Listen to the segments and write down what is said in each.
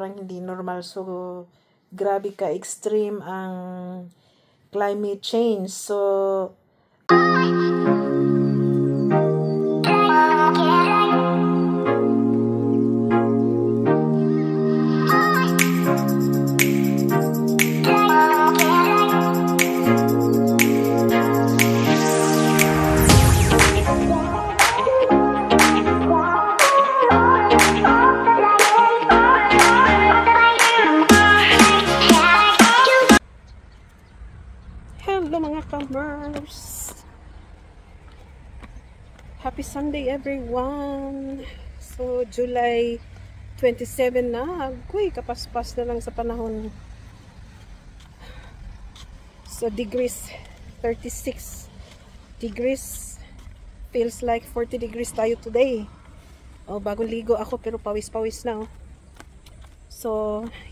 parang hindi normal. So, grabe ka extreme ang climate change. So, hello mga kamers! Happy Sunday everyone! So, July 27 na. Uy, kapaspas na lang sa panahon. So, degrees 36 degrees. Feels like 40 degrees tayo today. Oh, bagong ligo ako pero pawis-pawis na. Oh. So,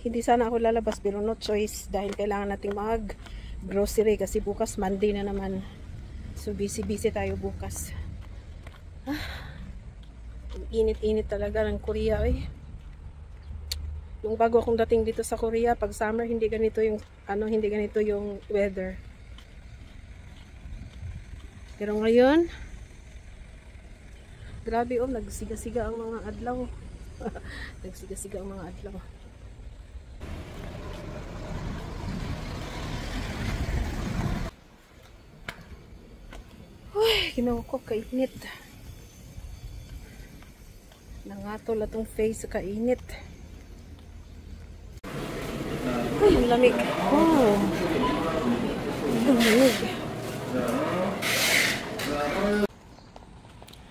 hindi sana ako lalabas pero no choice dahil kailangan nating mag-grocery kasi bukas Monday na naman. So, busy-busy tayo bukas. Init-init talaga ng Korea eh. Nung bago akong dating dito sa Korea, pag summer hindi ganito yung hindi ganito yung weather. Pero ngayon, grabe oh, nagsiga-siga ang mga adlaw. Nagsiga-siga ang mga adlaw. Uy, ginawa ko kainit. Nangatol atong face sa kainit. Ay, ang lamig. Wow. Ang lamig.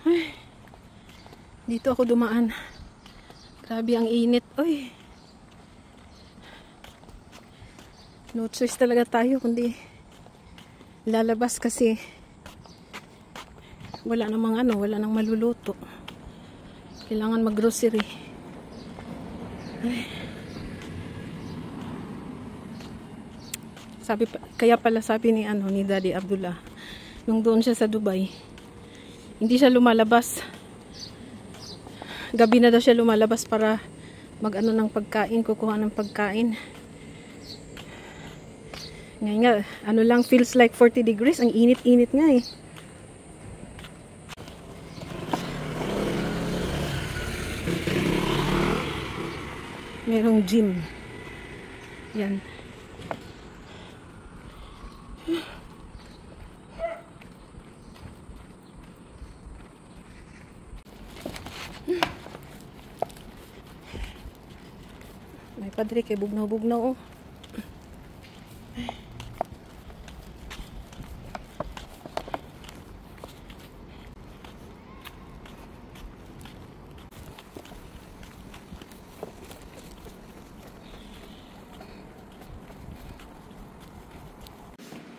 Ay, dito ako dumaan. Grabe ang init. Uy. No choice talaga tayo kundi lalabas kasi wala nang maluluto. Kailangan mag-grocery. Kaya pala sabi ni Daddy Abdullah, nung doon siya sa Dubai, hindi siya lumalabas. Gabi na daw siya lumalabas para ng pagkain, kukuha ng pagkain. Ngayon nga, lang, feels like 40 degrees. Ang init-init nga eh. Merong gym. Yan. May padre kay bugnaw-bugnaw oh.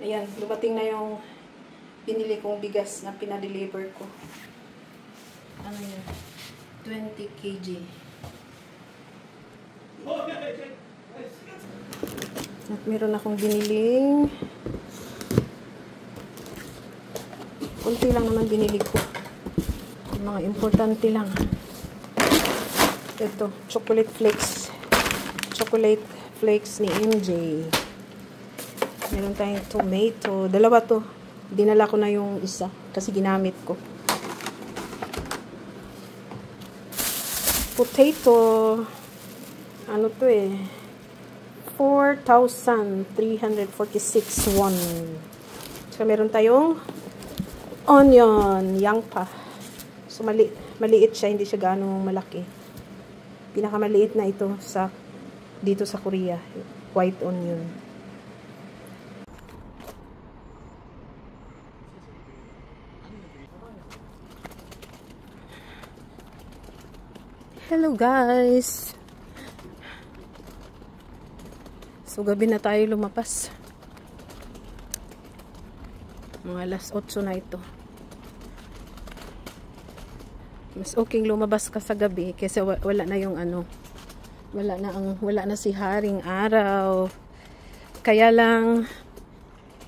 Ayan, dumating na yung binili kong bigas na pinadeliver ko. Ano yun? 20 kg. At meron akong biniling. Kunti lang naman binili ko. Yung mga importante lang. Ito, chocolate flakes. Chocolate flakes ni MJ. Meron tayong tomato. Dalawa to. Dinala ko na yung isa kasi ginamit ko. Potato. Ano to eh? 4,346 won. So, meron tayong onion. Yang pa. So, maliit siya. Hindi siya ganong malaki. Pinakamaliit na ito dito sa Korea. White onion. Hello guys! So gabi na tayo lumapas. Mga alas 8 na ito. Mas okay lumabas ka sa gabi kasi wala na yung wala na si haring araw. Kaya lang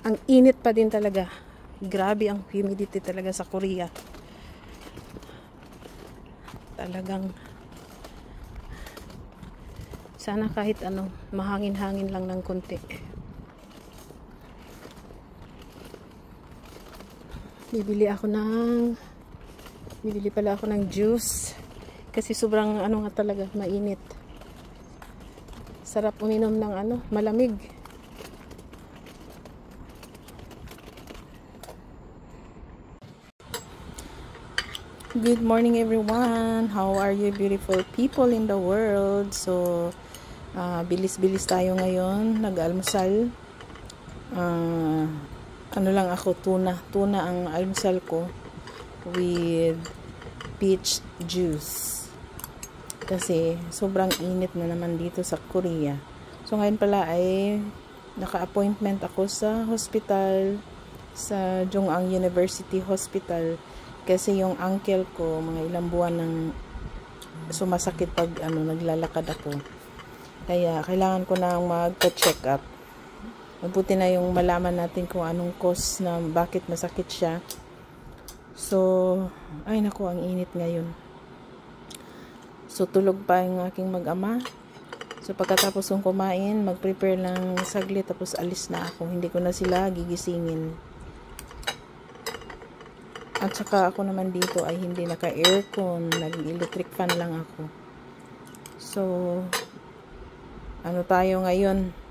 ang init pa din talaga. Grabe ang humidity talaga sa Korea. Talagang Sana kahit ano, mahangin-hangin lang ng konti. Bibili pala ako ng juice. Kasi sobrang ano nga talaga, mainit. Sarap uminom ng ano, malamig. Good morning everyone. How are you beautiful people in the world? So, bilis-bilis tayo ngayon. Nag-almusal. Ano lang ako, tuna ang almusal ko with peach juice kasi sobrang init na naman dito sa Korea. So ngayon pala ay naka-appointment ako sa hospital, sa Jongang University Hospital, kasi yung uncle ko mga ilang buwan nang sumasakit pag naglalakad ako, kaya kailangan ko na magpa-check up. Mabuti na yung malaman natin kung anong cause na bakit masakit siya. So, ay naku, ang init ngayon. So, tulog pa yung aking mag-ama. So, pagkatapos kong kumain, mag-prepare lang saglit, tapos alis na ako. Hindi ko na sila gigisingin. At saka ako naman dito ay hindi naka-aircon. Nag-electric fan lang ako. So, ano tayo ngayon?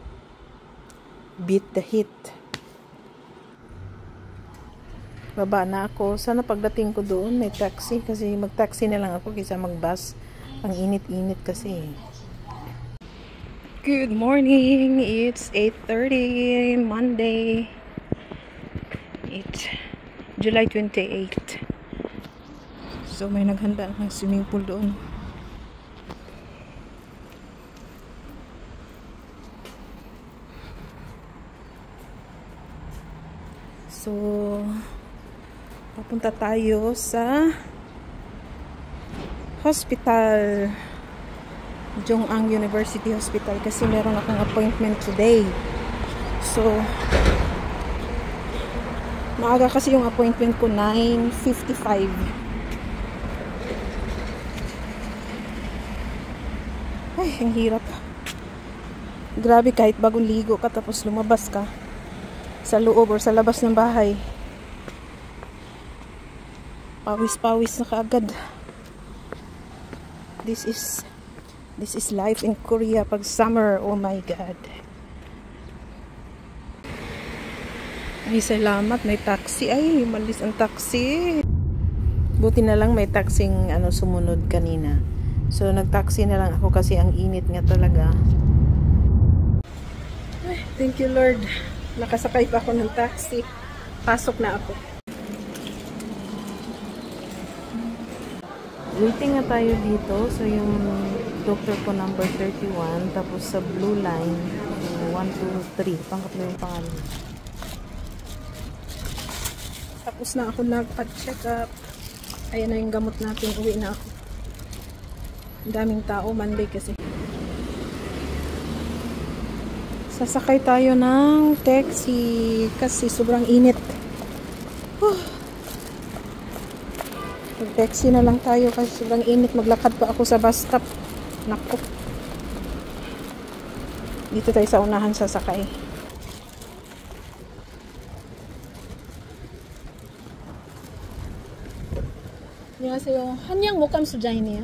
Beat the heat. Baba na ako. Sana pagdating ko doon may taxi, kasi mag-taxi na lang ako kaysa mag-bus. Ang init-init kasi. Good morning. It's 8:30 Monday. It's July 28. So may naghanda ng swimming pool doon. So, papunta tayo sa hospital, Jongang University Hospital, kasi meron akong appointment today. So, maaga kasi yung appointment ko, 9:55. Ay, ang hirap. Grabe, kahit bagong ligo ka tapos lumabas ka sa loob or sa labas ng bahay, pawis-pawis na kaagad. This is life in Korea pag summer. Oh my God. Ay, salamat, may taxi. Ay, umalis ang taxi. Buti na lang may taxing sumunod kanina. So nagtaxi na lang ako kasi ang init nga talaga. Ay, thank you Lord. Nakasakay pa ako ng taxi. Pasok na ako. Waiting na tayo dito. So, yung doctor ko number 31. Tapos sa blue line, 1, 2, 3. Pangatlo yung pangalan. Tapos na ako nagpa-check up. Ayan na yung gamot natin. Uwi na ako. Ang daming tao. Monday kasi. Sasakay tayo ng taxi kasi sobrang init. Mag-taxi na lang tayo kasi sobrang init. Maglakad pa ako sa bus stop. Naku. Dito tayo sa unahan sasakay. 안녕하세요. 한양 목감 수장이네요.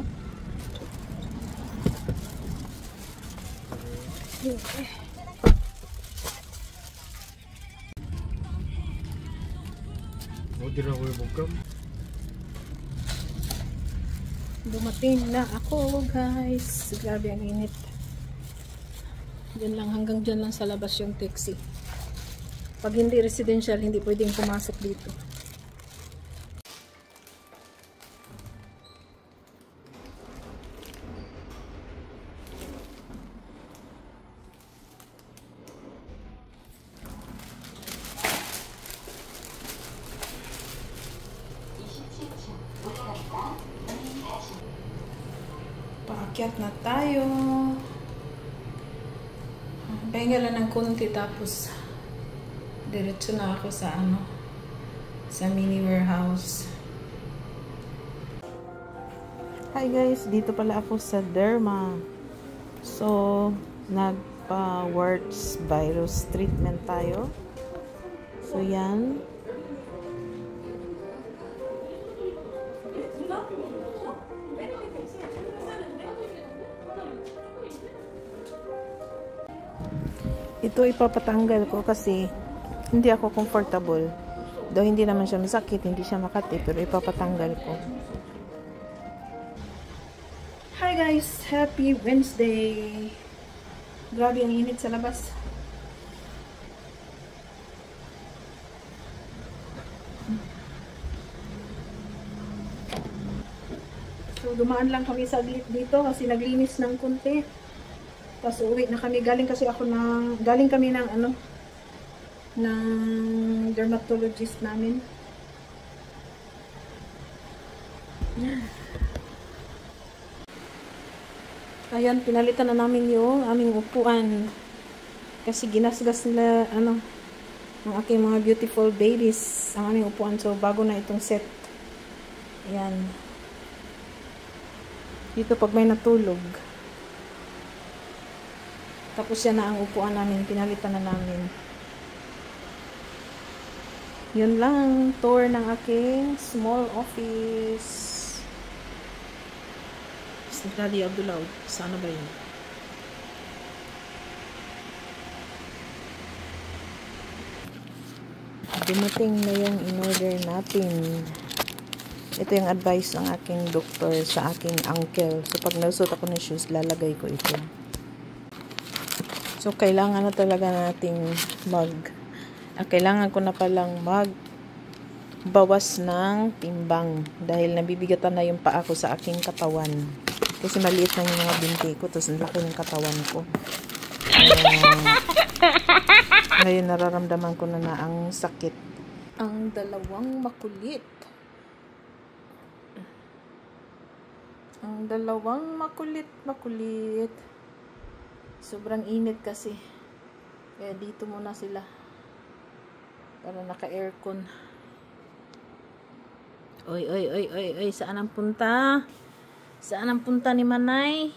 어디라고요, 목감? Dumating na ako, guys. Grabe ang init. Diyan lang, hanggang dyan lang sa labas yung taxi. Pag hindi residential, hindi pwedeng pumasok dito. Paakyat na tayo. Pahinga lang ng konti tapos diretso na ako sa sa mini warehouse. Hi guys, dito pala ako sa Derma. So, nagpa-warts virus treatment tayo. So, yan. Ito ipapatanggal ko kasi hindi ako comfortable. Though hindi naman siya masakit, hindi siya makati, pero ipapatanggal ko. Hi guys! Happy Wednesday! Grabe ang init sa labas. So dumaan lang kami saglit dito kasi naglinis ng konti. Tapos uwi na kami. Galing kami ng ng dermatologist namin. Ayan, pinalitan na namin yung aming upuan. Kasi ginasgas nila, ang aking mga beautiful babies, ang aming upuan. So, bago na itong set. Ayan. Dito pag may natulog. Tapos yan na ang upuan namin. Pinalitan na namin. Yun lang. Tour ng aking small office. Daddy Abdullah. Sana ba yun? Dumating na yung in-order natin. Ito yung advice ng aking doktor sa aking uncle. So, pag nasuot ako ng shoes, lalagay ko ito. So, kailangan na talaga nating kailangan ko na palang bawas ng timbang dahil nabibigatan na yung paa ko sa aking katawan. Kasi maliit na yung mga binti ko, tapos ang laki ng katawan ko. Ngayon nararamdaman ko na ang sakit. Ang dalawang makulit. Ang dalawang makulit. Sobrang init kasi. Kaya dito muna sila. Para naka-aircon. Oy. Saan ang punta? Saan ang punta ni Manay?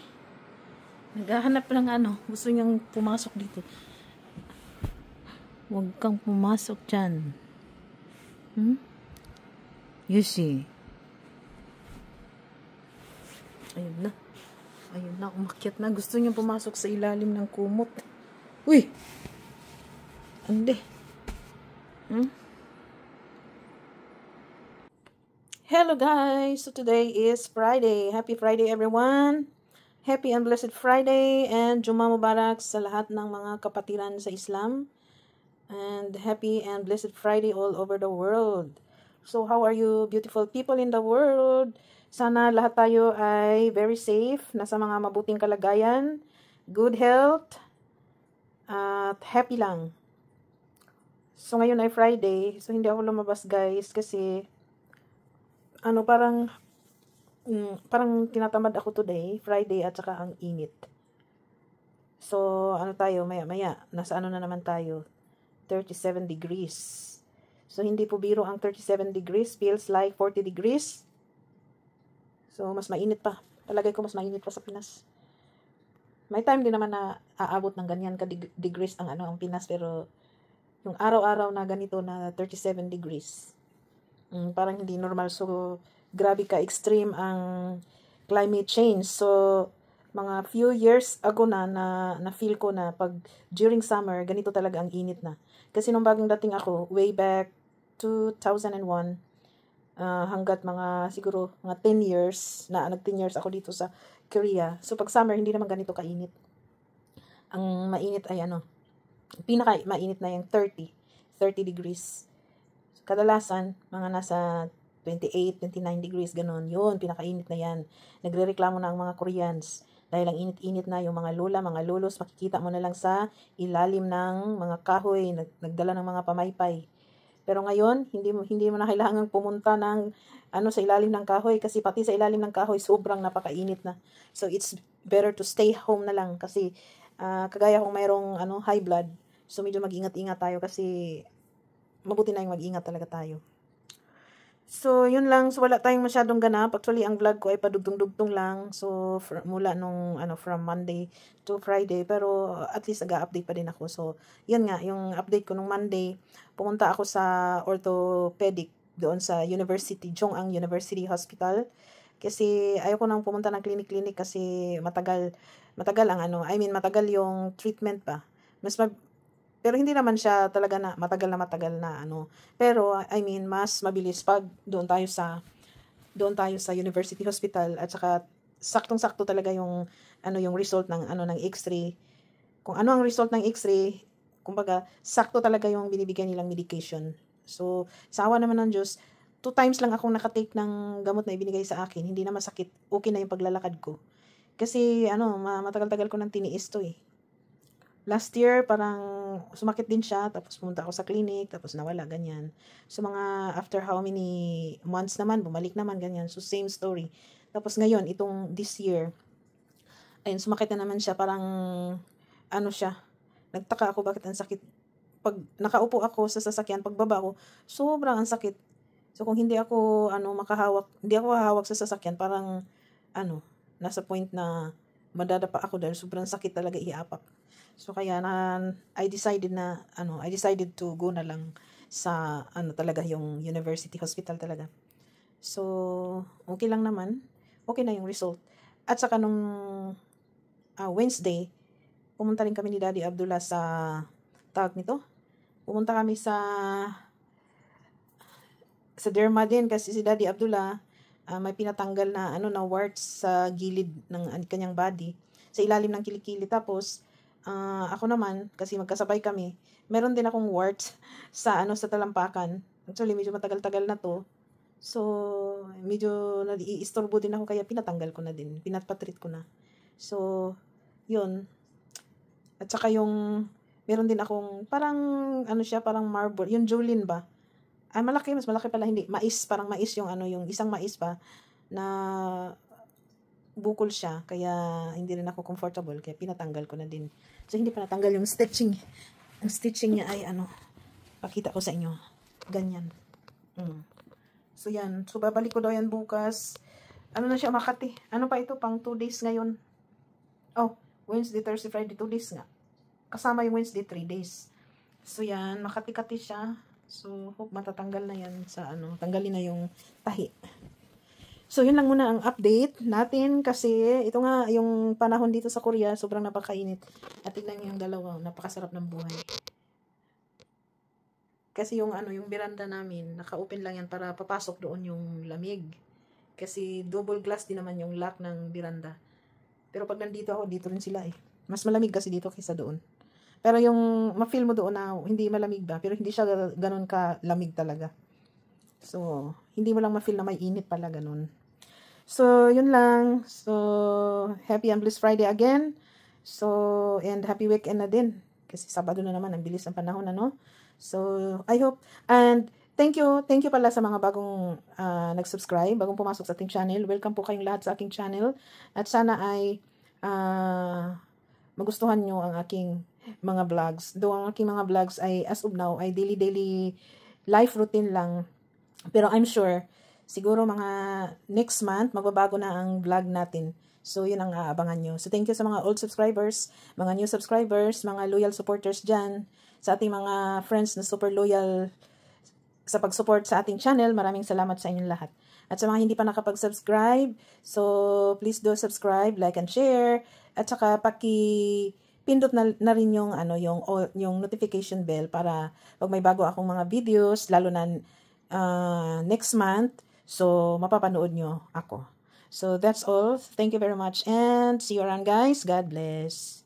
Naghahanap lang gusto niyang pumasok dito. Huwag kang pumasok dyan. You see. Ayun na, umakyat na. Gusto niyang pumasok sa ilalim ng kumot. Uy! Ande. Hello guys! So today is Friday. Happy Friday everyone! Happy and blessed Friday and Juma Mubarak sa lahat ng mga kapatiran sa Islam. And happy and blessed Friday all over the world. So how are you beautiful people in the world? Sana lahat tayo ay very safe, nasa mga mabuting kalagayan, good health, at happy lang. So ngayon ay Friday, so hindi ako lumabas guys kasi parang tinatamad ako today, Friday, at saka ang init. So tayo maya nasa na naman tayo, 37 degrees. So hindi po biro ang 37 degrees, feels like 40 degrees. So, mas mainit pa. Palagay ko mas mainit pa sa Pinas. May time din naman na aabot ng ganyan ka-degrees ang Pinas. Pero, yung araw-araw na ganito na 37 degrees. Parang hindi normal. So, grabe ka, extreme ang climate change. So, mga few years ago na feel ko na pag during summer, ganito talaga ang init na. Kasi nung bagong dating ako, way back 2001, hanggat siguro mga 10 years, nag-10 years ako dito sa Korea. So, pag summer, hindi naman ganito kainit. Ang mainit ay pinaka-mainit na yung 30 degrees. Kadalasan, mga nasa 28, 29 degrees, ganon. Yun, pinaka-init na yan. Nagre-reklamo na ang mga Koreans. Dahil ang init-init na yung mga lola, mga lolos, makikita mo na lang sa ilalim ng mga kahoy, nagdala ng mga pamaypay. Pero ngayon, hindi mo na kailangang pumunta ng sa ilalim ng kahoy kasi pati sa ilalim ng kahoy sobrang napakainit na. So it's better to stay home na lang kasi kagaya kung mayroong high blood. So medyo mag-ingat-ingat tayo kasi mabuti na yung mag-ingat talaga tayo. So, yun lang. So, wala tayong masyadong ganap. Actually, ang vlog ko ay padugtong-dugtong lang. So, mula nung, from Monday to Friday. Pero, at least, nag-update pa din ako. So, yun nga, yung update ko nung Monday, pumunta ako sa orthopedic doon sa University, Chong'an University Hospital. Kasi, ayoko nang pumunta ng clinic-clinic kasi matagal ang matagal yung treatment pa. Pero hindi naman siya talaga na matagal na Pero mas mabilis pag doon tayo sa University Hospital at saka saktong-sakto talaga yung yung result ng ng X-ray. Kung ano ang result ng X-ray, kumbaga sakto talaga yung binibigyan nilang medication. So, sa awa naman ng Diyos, 2 times lang akong nakatake ng gamot na ibinigay sa akin. Hindi na masakit. Okay na yung paglalakad ko. Kasi matagal-tagal ko nang tiniis to eh. Last year, parang sumakit din siya, tapos pumunta ako sa clinic, tapos nawala, ganyan. So, mga after how many months naman, bumalik naman, ganyan. So, same story. Tapos ngayon, this year, ayun, sumakit na naman siya, parang, nagtaka ako bakit ang sakit. Pag nakaupo ako sa sasakyan, pagbaba ko, sobrang ang sakit. So, kung hindi ako, hindi ako hahawak sa sasakyan, parang, nasa point na madadapa ako dahil sobrang sakit talaga iapak. So kaya I decided to go na lang sa talaga yung University Hospital talaga. So okay lang naman. Okay na yung result. At saka nung Wednesday, pumunta rin kami ni Daddy Abdullah sa Pumunta kami sa derma din kasi si Daddy Abdullah may pinatanggal na na warts sa gilid ng kanyang body, sa ilalim ng kilikili. Tapos ako naman, kasi magkasabay kami, meron din akong warts sa sa talampakan. Actually, medyo matagal-tagal na to. So, medyo naiistorbo din ako, kaya pinatanggal ko na din. Pinatpatreat ko na. So, yun. At saka meron din akong, parang, parang marble. Yung Julin ba? Mas malaki pala, hindi. Mais, parang mais yung yung isang mais pa, na bukol siya, kaya hindi rin ako comfortable, kaya pinatanggal ko na din. So, hindi pa natanggal yung stitching. Ang stitching niya ay pakita ko sa inyo. Ganyan. So, yan. So, babalik ko daw yan bukas. Na siya, Makati. Ano pa ito? Pang 2 days ngayon. Oh, Wednesday, Thursday, Friday, 2 days nga. Kasama yung Wednesday, 3 days. So, yan. Makati-kati siya. So, hope matatanggal na yan sa tanggalin na yung tahi. So, yun lang muna ang update natin kasi ito nga, yung panahon dito sa Korea, sobrang napakainit. At tignan yung dalawa, napakasarap ng buhay. Kasi yung beranda namin, naka-open lang yan para papasok doon yung lamig. Kasi double glass din naman yung lock ng beranda. Pero pag nandito ako, dito rin sila eh. Mas malamig kasi dito kaysa doon. Pero yung ma-feel mo doon na hindi malamig ba, pero hindi siya ganun ka lamig talaga. So, hindi mo lang ma-feel na may init pala ganun. So, yun lang. So, happy and blessed Friday again. So, and happy weekend na din. Kasi Sabado na naman, ang bilis ng panahon, So, I hope, and thank you pala sa mga bagong nag-subscribe, bagong pumasok sa ating channel. Welcome po kayong lahat sa aking channel. At sana ay magustuhan nyo ang aking mga vlogs. Though ang aking mga vlogs ay, as of now, ay daily life routine lang. Pero I'm sure, siguro mga next month, magbabago na ang vlog natin. So, yun ang aabangan nyo. So, thank you sa mga old subscribers, mga new subscribers, mga loyal supporters dyan, sa ating mga friends na super loyal sa pag-support sa ating channel. Maraming salamat sa inyong lahat. At sa mga hindi pa nakapag-subscribe, so please do subscribe, like, and share. At saka pindot na rin yung notification bell para pag may bago akong mga videos, lalo na next month, so mapapanood nyo ako. So that's all. Thank you very much and see you around, guys. God bless.